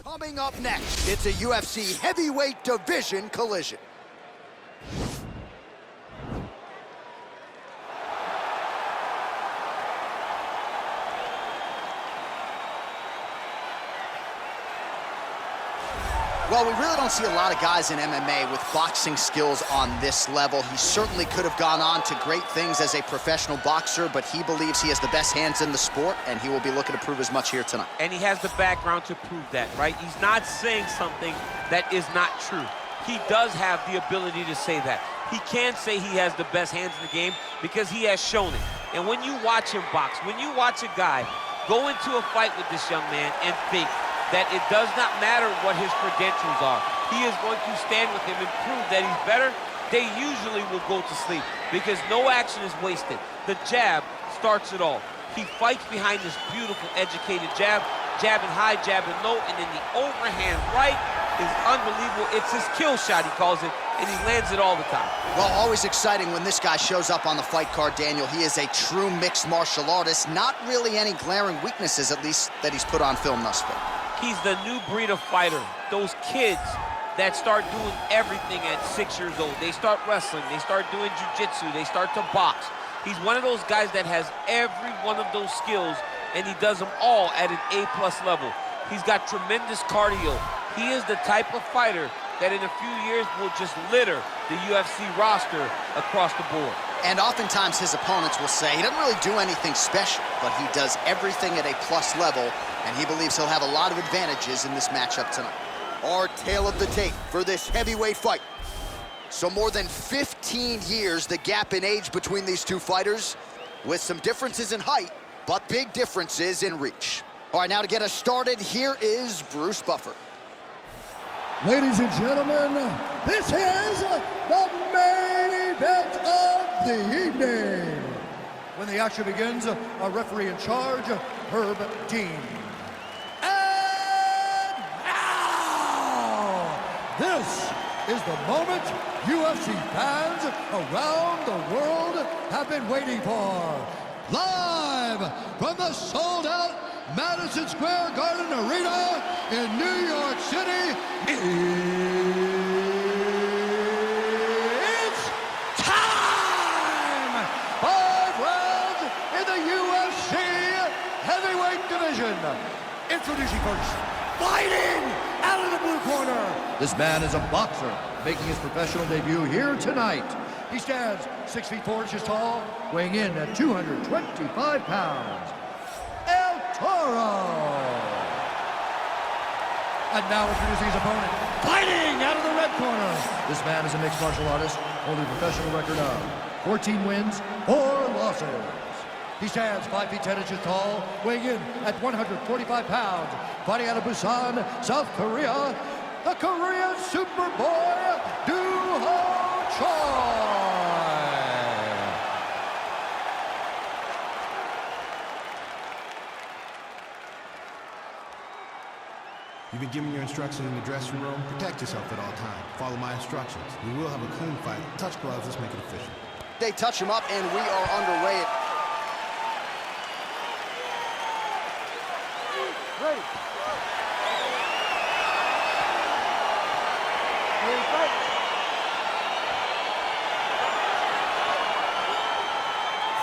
Coming up next, it's a UFC heavyweight division collision. Well, we really don't see a lot of guys in MMA with boxing skills on this level. He certainly could have gone on to great things as a professional boxer, but he believes he has the best hands in the sport, and he will be looking to prove as much here tonight. And he has the background to prove that, right? He's not saying something that is not true. He does have the ability to say that. He can say he has the best hands in the game because he has shown it. And when you watch him box, when you watch a guy go into a fight with this young man and think that it does not matter what his credentials are, he is going to stand with him and prove that he's better, they usually will go to sleep because no action is wasted. The jab starts it all. He fights behind this beautiful, educated jab, jabbing high, jabbing low, and then the overhand right is unbelievable. It's his kill shot, he calls it, and he lands it all the time. Well, always exciting when this guy shows up on the fight card, Daniel. He is a true mixed martial artist. Not really any glaring weaknesses, at least, that he's put on film thus far. He's the new breed of fighter. Those kids that start doing everything at 6 years old. They start wrestling, they start doing jiu-jitsu, they start to box. He's one of those guys that has every one of those skills, and he does them all at an A+ level. He's got tremendous cardio. He is the type of fighter that in a few years will just litter the UFC roster across the board. And oftentimes his opponents will say he doesn't really do anything special, but he does everything at a plus level, and he believes he'll have a lot of advantages in this matchup tonight. Our tale of the tape for this heavyweight fight. So more than 15 years, the gap in age between these two fighters, with some differences in height, but big differences in reach. All right, now to get us started, here is Bruce Buffer. Ladies and gentlemen, this is the main event of the evening. When the action begins, our referee in charge, Herb Dean. And now, this is the moment UFC fans around the world have been waiting for. Live from the sold-out Madison Square Garden Arena in New York City, it's time! 5 rounds in the UFC heavyweight division. Introducing first, fighting out of the blue corner. This man is a boxer, making his professional debut here tonight. He stands 6 feet 4 inches tall, weighing in at 225 pounds. El Toro. And now introducing his opponent, fighting out of the red corner. This man is a mixed martial artist, holding a professional record of 14 wins, 4 losses. He stands 5 feet 10 inches tall, weighing in at 145 pounds, fighting out of Busan, South Korea, the Korean Superboy, Choi. You've been given your instructions in the dressing room. Protect yourself at all times. Follow my instructions. We will have a clean fight. Touch gloves, let's make it official. They touch him up, and we are underway. Ready.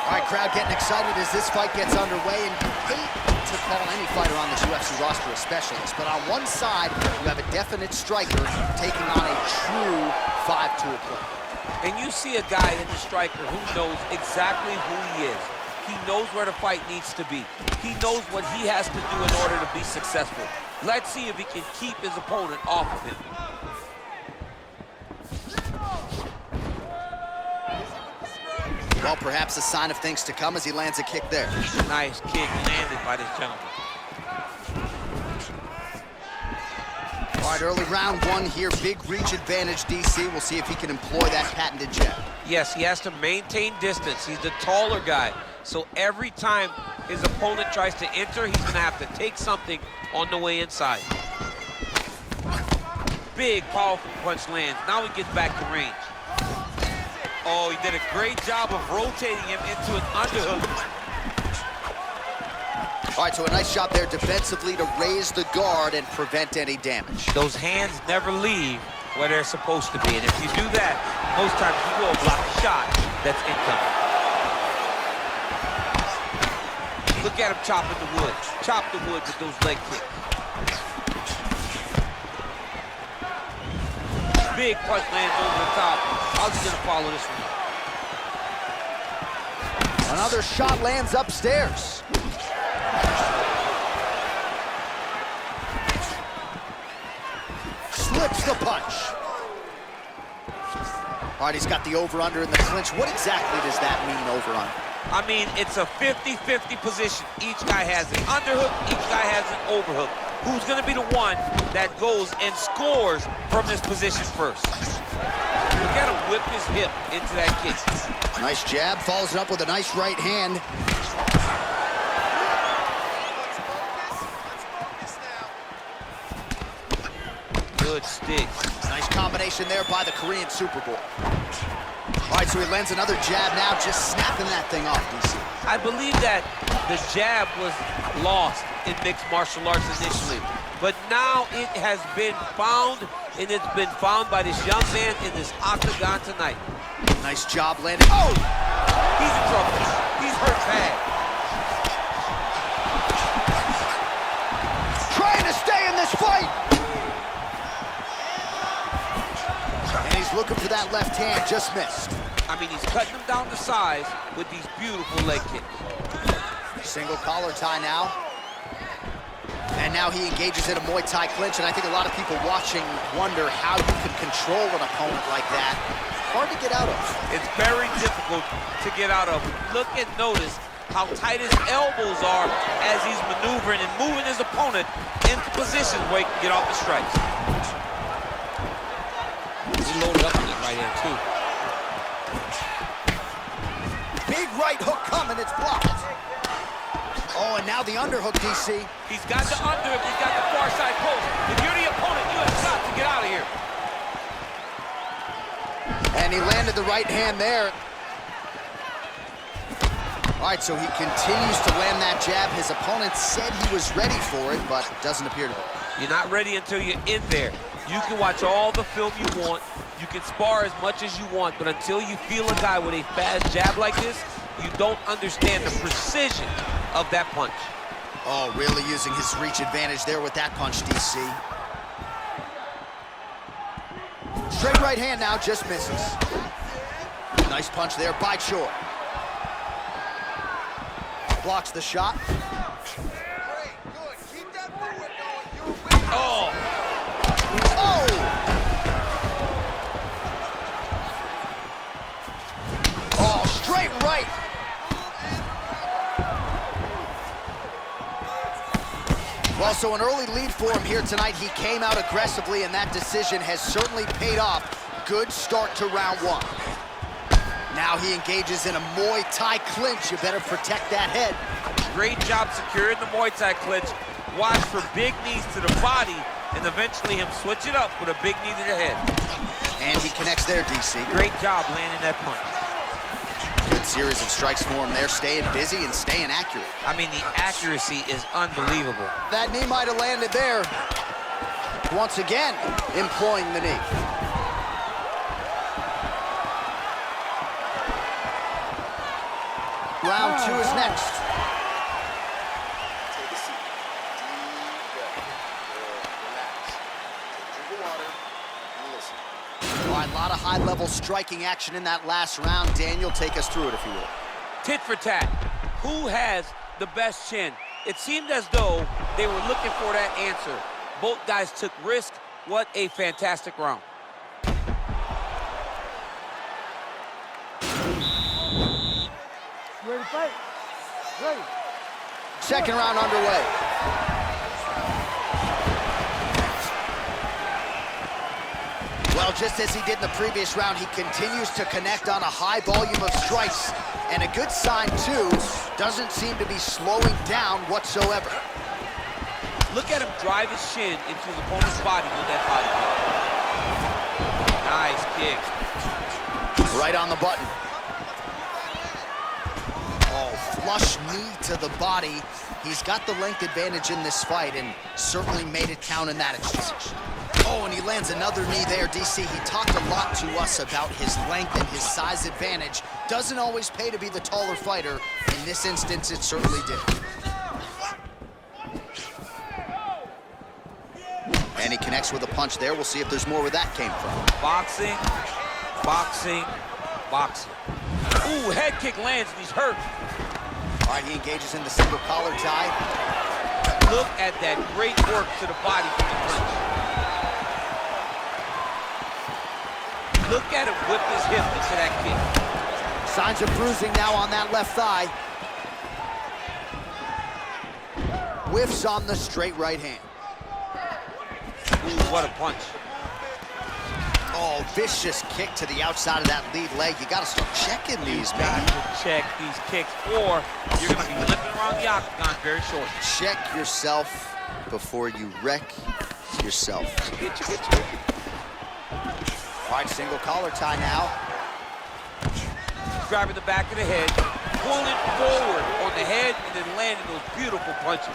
All right, crowd getting excited as this fight gets underway, and you hate to call any fighter on this UFC roster a specialist, but on one side, you have a definite striker taking on a true 5-tool player. And you see a guy in the striker who knows exactly who he is. He knows where the fight needs to be. He knows what he has to do in order to be successful. Let's see if he can keep his opponent off of him. Well, perhaps a sign of things to come as he lands a kick there. Nice kick landed by this gentleman. All right, early round 1 here, big reach advantage, DC. We'll see if he can employ that patented jab. Yes, he has to maintain distance. He's the taller guy. So every time his opponent tries to enter, he's gonna have to take something on the way inside. Big, powerful punch lands. Now he gets back to range. Oh, he did a great job of rotating him into an underhook. All right, so a nice job there defensively to raise the guard and prevent any damage. Those hands never leave where they're supposed to be. And if you do that, most times you will block a shot that's incoming. Look at him chopping the wood. Chop the wood with those leg kicks. Big punch lands over the top. How's he gonna follow this one? Another shot lands upstairs. Slips the punch. All right, he's got the over-under in the clinch. What exactly does that mean, over-under? I mean, it's a 50-50 position. Each guy has an underhook, each guy has an overhook. Who's gonna be the one that goes and scores from this position first? Look at him whip his hip into that kick. Nice jab, follows it up with a nice right hand. Good stick. Nice combination there by the Korean Super Bowl. All right, so he lands another jab now, just snapping that thing off, DC. I believe that the jab was lost in mixed martial arts initially, but now it has been found, and it's been found by this young man in this octagon tonight. Nice job landing. Oh! He's in trouble. He's hurt bad. Trying to stay in this fight. And he's looking for that left hand, just missed. I mean, he's cutting him down to size with these beautiful leg kicks. Single collar tie now. And now he engages in a Muay Thai clinch, and I think a lot of people watching wonder how you can control an opponent like that. Hard to get out of. It's very difficult to get out of. Look and notice how tight his elbows are as he's maneuvering and moving his opponent into positions where he can get off the strikes. He loaded up with that right hand, too. Big right hook coming, it's blocked. Oh, and now the underhook, DC. He's got the underhook, he's got the far side post. If you're the opponent, you have got to get out of here. And he landed the right hand there. All right, so he continues to land that jab. His opponent said he was ready for it, but doesn't appear to be. You're not ready until you're in there. You can watch all the film you want. You can spar as much as you want, but until you feel a guy with a fast jab like this, you don't understand the precision of that punch. Oh, really using his reach advantage there with that punch, DC. Straight right hand now, just misses. Nice punch there by Choi. Blocks the shot. Oh! Oh! Oh, straight right. Well, so an early lead for him here tonight. He came out aggressively, and that decision has certainly paid off. Good start to round one. Now he engages in a Muay Thai clinch. You better protect that head. Great job securing the Muay Thai clinch. Watch for big knees to the body, and eventually him switch it up with a big knee to the head. And he connects there, DC. Great job landing that punch. Good series of strikes for him there, staying busy and staying accurate. I mean, the accuracy is unbelievable. That knee might have landed there. Once again, employing the knee. Round two is next. Take a seat. Deep breath. Relax. Take a drink of water and listen. All right, a lot of high-level striking action in that last round. Daniel, take us through it, if you will. Tit for tat. Who has the best chin? It seemed as though they were looking for that answer. Both guys took risk. What a fantastic round. Ready to fight? Ready. Second round underway. Well, just as he did in the previous round, he continues to connect on a high volume of strikes. And a good sign, too, doesn't seem to be slowing down whatsoever. Look at him drive his shin into his opponent's body with that body. Nice kick. Right on the button. Oh, flush knee to the body. He's got the length advantage in this fight and certainly made it count in that exchange. Oh, and he lands another knee there, DC. He talked a lot to us about his length and his size advantage. Doesn't always pay to be the taller fighter. In this instance, it certainly did. And he connects with a punch there. We'll see if there's more where that came from. Boxing, boxing, boxing. Ooh, head kick lands and he's hurt. All right, he engages in the single collar tie. Look at that great work to the body from the punch. Look at him whip his hip into that kick. Signs of bruising now on that left thigh. Whiffs on the straight right hand. Ooh, what a punch. Oh, vicious kick to the outside of that lead leg. You got to start checking these, You man. got to check these kicks, or you're going to be limping around the octagon very short. Check yourself before you wreck yourself. All right, single collar tie now. Grabbing the back of the head, pulling forward on the head, and then landing those beautiful punches.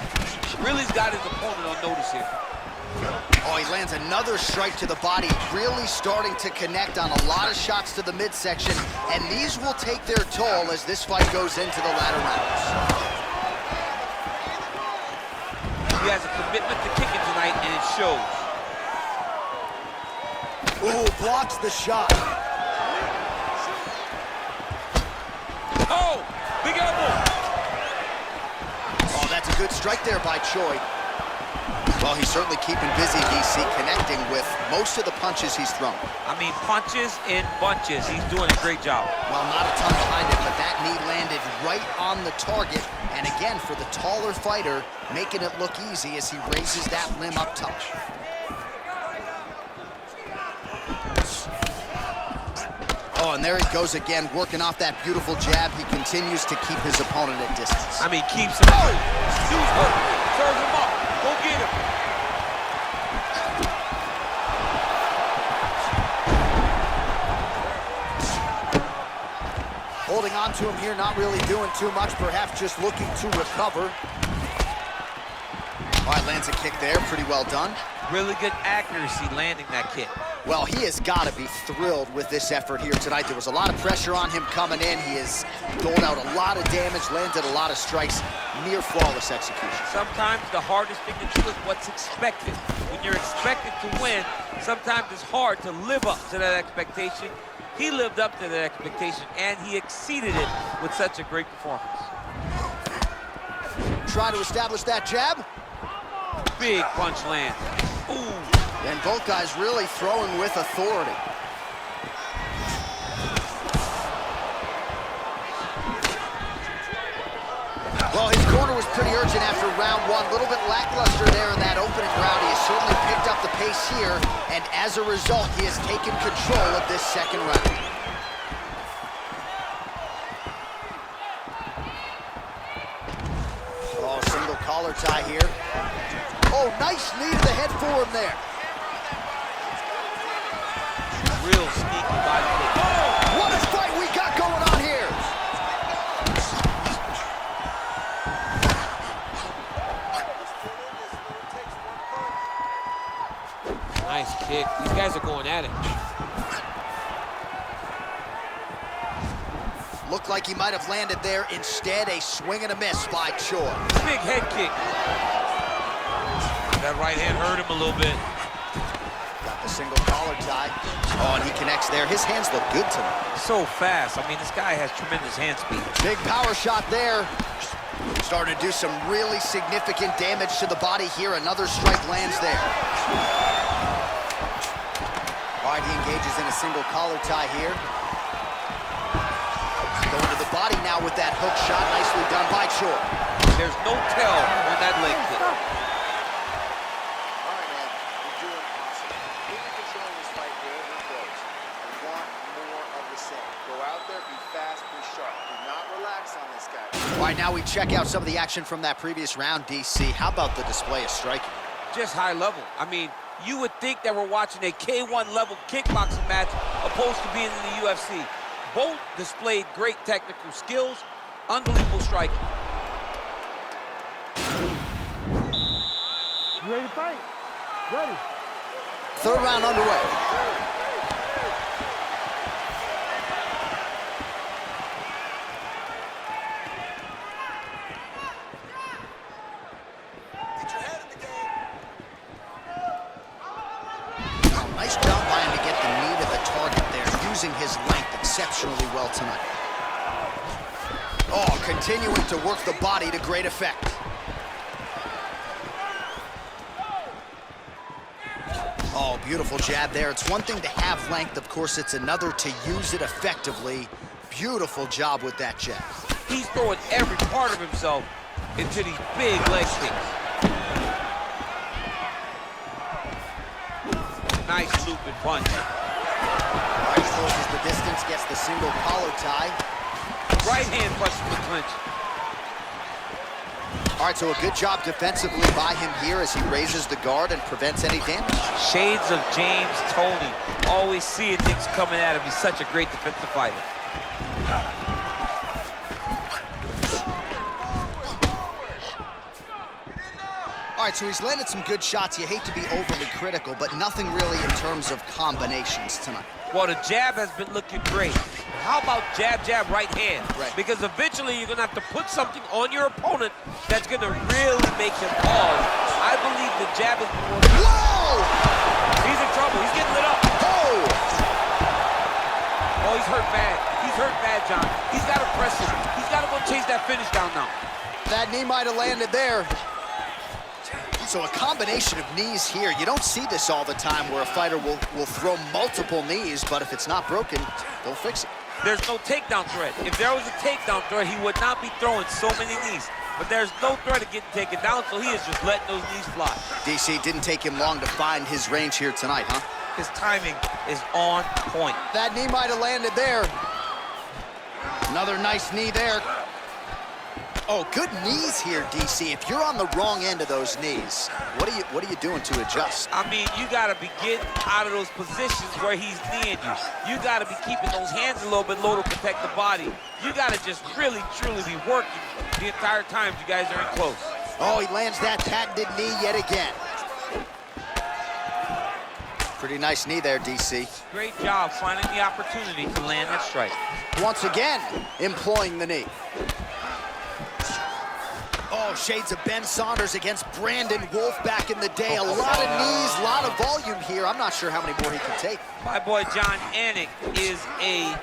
Really's got his opponent on notice here. Oh, he lands another strike to the body, really starting to connect on a lot of shots to the midsection, and these will take their toll as this fight goes into the latter rounds. He has a commitment to kicking tonight, and it shows. Ooh, blocks the shot. Oh, big elbow. Oh, that's a good strike there by Choi. Well, he's certainly keeping busy, DC, connecting with most of the punches he's thrown. I mean, punches in bunches. He's doing a great job. Well, not a ton behind it, but that knee landed right on the target. And again, for the taller fighter, making it look easy as he raises that limb up top. Oh, and there he goes again, working off that beautiful jab. He continues to keep his opponent at distance. I mean, keeps him. Oh! Dude's hurt. Serve him up. Go get him. Holding on to him here, not really doing too much, perhaps just looking to recover. All right, lands a kick there, pretty well done. Really good accuracy landing that kick. Well, he has got to be thrilled with this effort here tonight. There was a lot of pressure on him coming in. He has doled out a lot of damage, landed a lot of strikes, near flawless execution. Sometimes the hardest thing to do is what's expected. When you're expected to win, sometimes it's hard to live up to that expectation. He lived up to that expectation, and he exceeded it with such a great performance. Trying to establish that jab. Big punch lands. Ooh. And both guys really throwing with authority. Well, his corner was pretty urgent after round one. A little bit lackluster there in that opening round. He has certainly picked up the pace here, and as a result, he has taken control of this second round. Oh, single collar tie here. Oh, nice knee to the head for him there. Real sneaky body kick. Oh, what a fight we got going on here. Nice kick. These guys are going at it. Looked like he might have landed there. Instead, a swing and a miss by Choi. Big head kick. That right hand hurt him a little bit. Got the single collar tie. Oh, and he connects there. His hands look good tonight. So fast. I mean, this guy has tremendous hand speed. Big power shot there. Starting to do some really significant damage to the body here. Another strike lands there. All right, he engages in a single collar tie here. Going to the body now with that hook shot. Nicely done by Choi. There's no tell on that leg kick. All right, man. You're doing awesome. You're controlling this fight wherever it goes. We want more of the same. Go out there, be fast, be sharp. Do not relax on this guy. All right, now we check out some of the action from that previous round, DC. How about the display of striking? Just high level. I mean, you would think that we're watching a K1 level kickboxing match opposed to being in the UFC. Both displayed great technical skills, unbelievable striking. You ready to fight? Ready. Third round underway. Nice job by him to get the knee to the target there, using his length exceptionally well tonight. Oh, continuing to work the body to great effect. Oh, beautiful jab there. It's one thing to have length, of course, it's another to use it effectively. Beautiful job with that jab. He's throwing every part of himself into these big leg kicks. Nice looping punch. Right, closes the distance, gets the single collar tie. Right hand punch from the clinch. All right, so a good job defensively by him here as he raises the guard and prevents any damage. Shades of James Toney. Always seeing things coming at him. He's such a great defensive fighter. All right, so he's landed some good shots. You hate to be overly critical, but nothing really in terms of combinations tonight. Well, the jab has been looking great. How about jab, jab, right hand? Right. Because eventually you're going to have to put something on your opponent that's going to really make him pause. I believe the jab is more... Whoa! He's in trouble. He's getting lit up. Oh! Oh, he's hurt bad. He's hurt bad, John. He's got to press him. He's got to go chase that finish down now. That knee might have landed there. So a combination of knees here. You don't see this all the time where a fighter will throw multiple knees, but if it's not broken, they'll fix it. There's no takedown threat. If there was a takedown threat, he would not be throwing so many knees. But there's no threat of getting taken down, so he is just letting those knees fly. DC, didn't take him long to find his range here tonight, huh? His timing is on point. That knee might have landed there. Another nice knee there. Oh, good knees here, DC. If you're on the wrong end of those knees, what are you doing to adjust? I mean, you got to be getting out of those positions where he's kneeing you. You got to be keeping those hands a little bit low to protect the body. You got to just really, truly be working the entire time you guys are in close. Oh, he lands that patented knee yet again. Pretty nice knee there, DC. Great job finding the opportunity to land that strike. Once again, employing the knee. Oh, shades of Ben Saunders against Brandon Wolf back in the day. A lot of knees, a lot of volume here. I'm not sure how many more he can take. My boy John Anik is a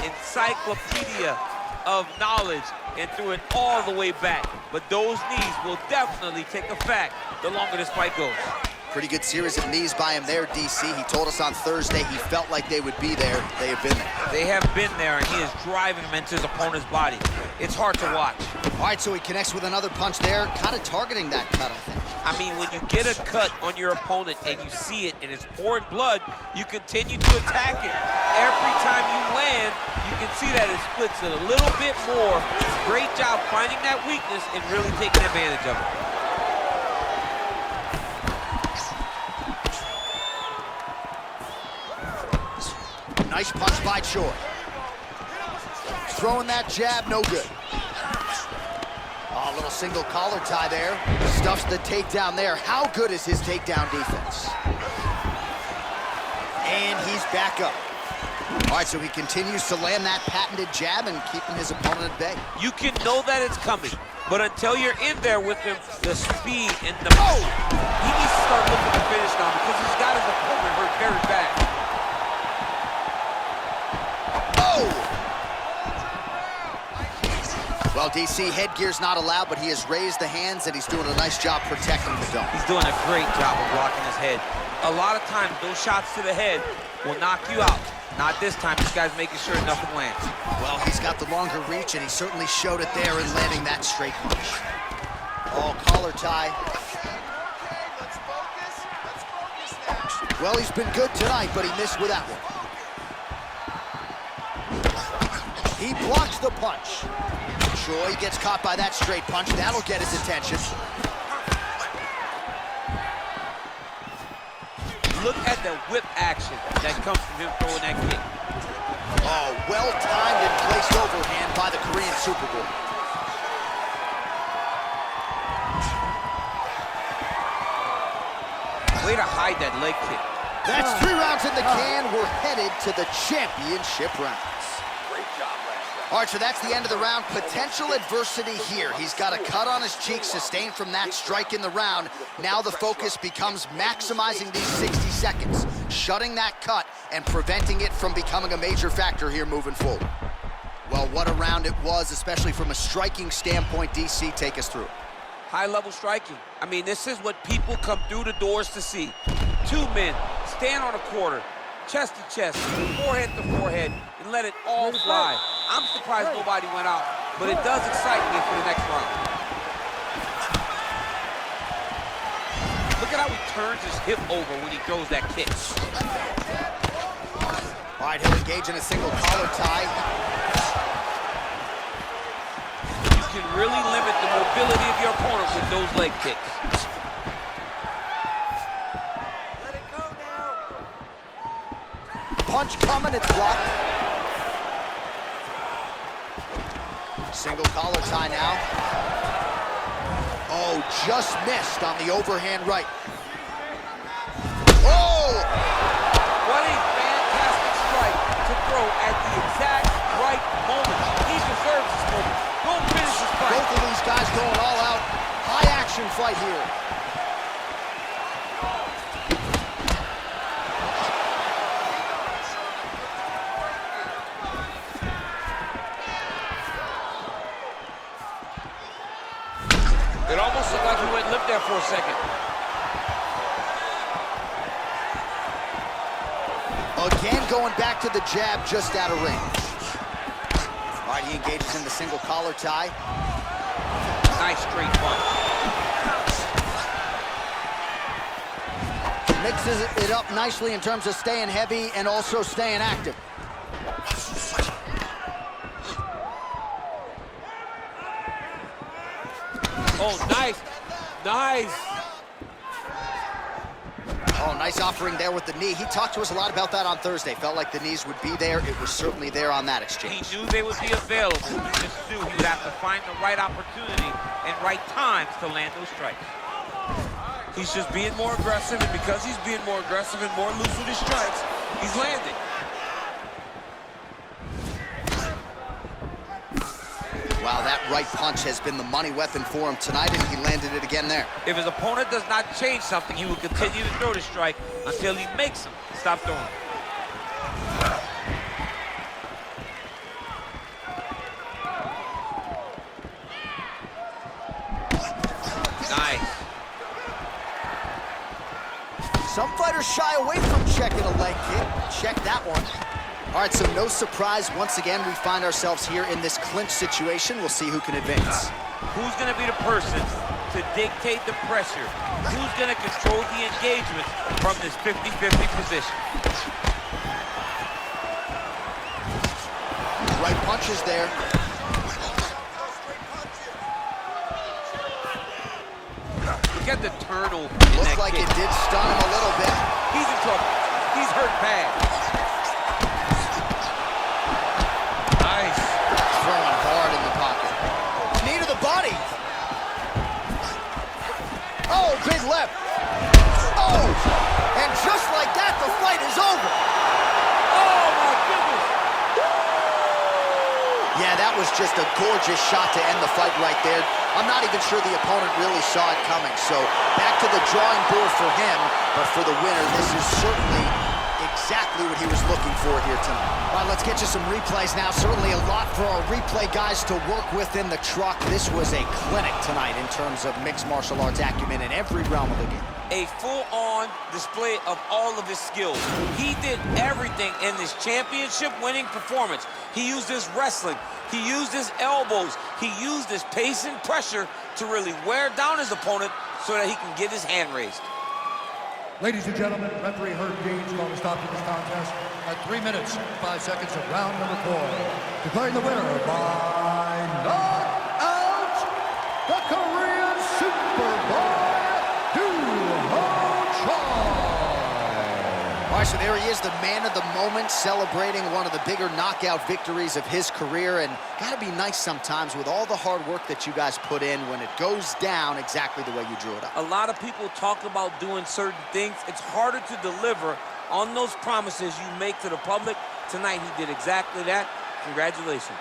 encyclopedia of knowledge and threw it all the way back. But those knees will definitely take effect the longer this fight goes. Pretty good series of knees by him there, DC. He told us on Thursday he felt like they would be there. They have been there. They have been there, and he is driving them into his opponent's body. It's hard to watch. All right, so he connects with another punch there, kind of targeting that cut, I think. I mean, when you get a cut on your opponent and you see it and it's pouring blood, you continue to attack it. Every time you land, you can see that it splits it a little bit more. Great job finding that weakness and really taking advantage of it. Nice punch by Choi. Throwing that jab, no good. Oh, a little single collar tie there. Stuffs the takedown there. How good is his takedown defense? And he's back up. All right, so he continues to land that patented jab and keeping his opponent at bay. You can know that it's coming, but until you're in there with him, the speed and the... Oh! He needs to start looking to finish now because he's got his opponent hurt very bad. Well, DC, headgear's not allowed, but he has raised the hands, and he's doing a nice job protecting the dome. He's doing a great job of blocking his head. A lot of times, those shots to the head will knock you out. Not this time. This guy's making sure nothing lands. Well, he's got the longer reach, and he certainly showed it there in landing that straight punch. Oh, collar tie. Let's focus. Well, he's been good tonight, but he missed with that one. He blocks the punch. Choi gets caught by that straight punch. That'll get his attention. Look at the whip action that comes from him throwing that kick. Oh, well-timed and placed overhand by the Korean Superboy. Way to hide that leg kick. That's 3 rounds in the can. We're headed to the championship rounds. Great job last round. All right, so that's the end of the round. Potential adversity here. He's got a cut on his cheek sustained from that strike in the round. Now the focus becomes maximizing these 60 seconds, shutting that cut and preventing it from becoming a major factor here moving forward. Well, what a round it was, especially from a striking standpoint. DC, take us through. High-level striking. I mean, this is what people come through the doors to see. 2 men stand on a quarter, chest to chest, forehead to forehead, and let it all fly. I'm surprised nobody went out, but it does excite me for the next round. Look at how he turns his hip over when he throws that kick. All right, he'll engage in a single collar tie. You can really limit the mobility of your opponent with those leg kicks. Let it go now. Punch coming, it's blocked. Single collar tie now. Oh, just missed on the overhand right. Oh! What a fantastic strike to throw at the exact right moment. He deserves this moment. Go finish this fight. Both of these guys going all out. High action fight here. It almost looked like he went limp there for a second. Again, going back to the jab just out of range. All right, he engages in the single collar tie. Nice straight punch. Mixes it up nicely in terms of staying heavy and also staying active. Oh, nice. Nice. Oh, nice offering there with the knee. He talked to us a lot about that on Thursday. Felt like the knees would be there. It was certainly there on that exchange. He knew they would be available. He just knew he would have to find the right opportunity and right times to land those strikes. He's just being more aggressive, and because he's being more aggressive and more loose with his strikes, he's landing. Wow, that right punch has been the money weapon for him tonight, and he landed it again there. If his opponent does not change something, he will continue to throw the strike until he makes him stop throwing. Nice. Some fighters shy away from checking a leg kick. Check that one. All right, so no surprise. Once again, we find ourselves here in this clinch situation. We'll see who can advance. Who's going to be the person to dictate the pressure? Who's going to control the engagement from this 50-50 position? Right punches there. Look at the turnover. Looked like it did stun him a little bit. He's in trouble. He's hurt bad. Nice. Throwing hard in the pocket. Knee to the body. Oh, big left. Oh, and just like that, the fight is over. Oh, my goodness. Yeah, that was just a gorgeous shot to end the fight right there. I'm not even sure the opponent really saw it coming. So back to the drawing board for him, but for the winner, this is certainly exactly what he was looking for here tonight. All right, let's get you some replays now. Certainly a lot for our replay guys to work with in the truck. This was a clinic tonight in terms of mixed martial arts acumen in every realm of the game. A full-on display of all of his skills. He did everything in this championship-winning performance. He used his wrestling. He used his elbows. He used his pace and pressure to really wear down his opponent so that he can get his hand raised. Ladies and gentlemen, referee Herb Dean's going to stop this contest at 3 minutes, 5 seconds of round number 4. Declaring the winner by knockout, the Korean Superboy, Choi. All right, so there he is, the man of the moment, celebrating one of the bigger knockout victories of his career. And gotta be nice sometimes with all the hard work that you guys put in when it goes down exactly the way you drew it up. A lot of people talk about doing certain things. It's harder to deliver on those promises you make to the public. Tonight he did exactly that. Congratulations.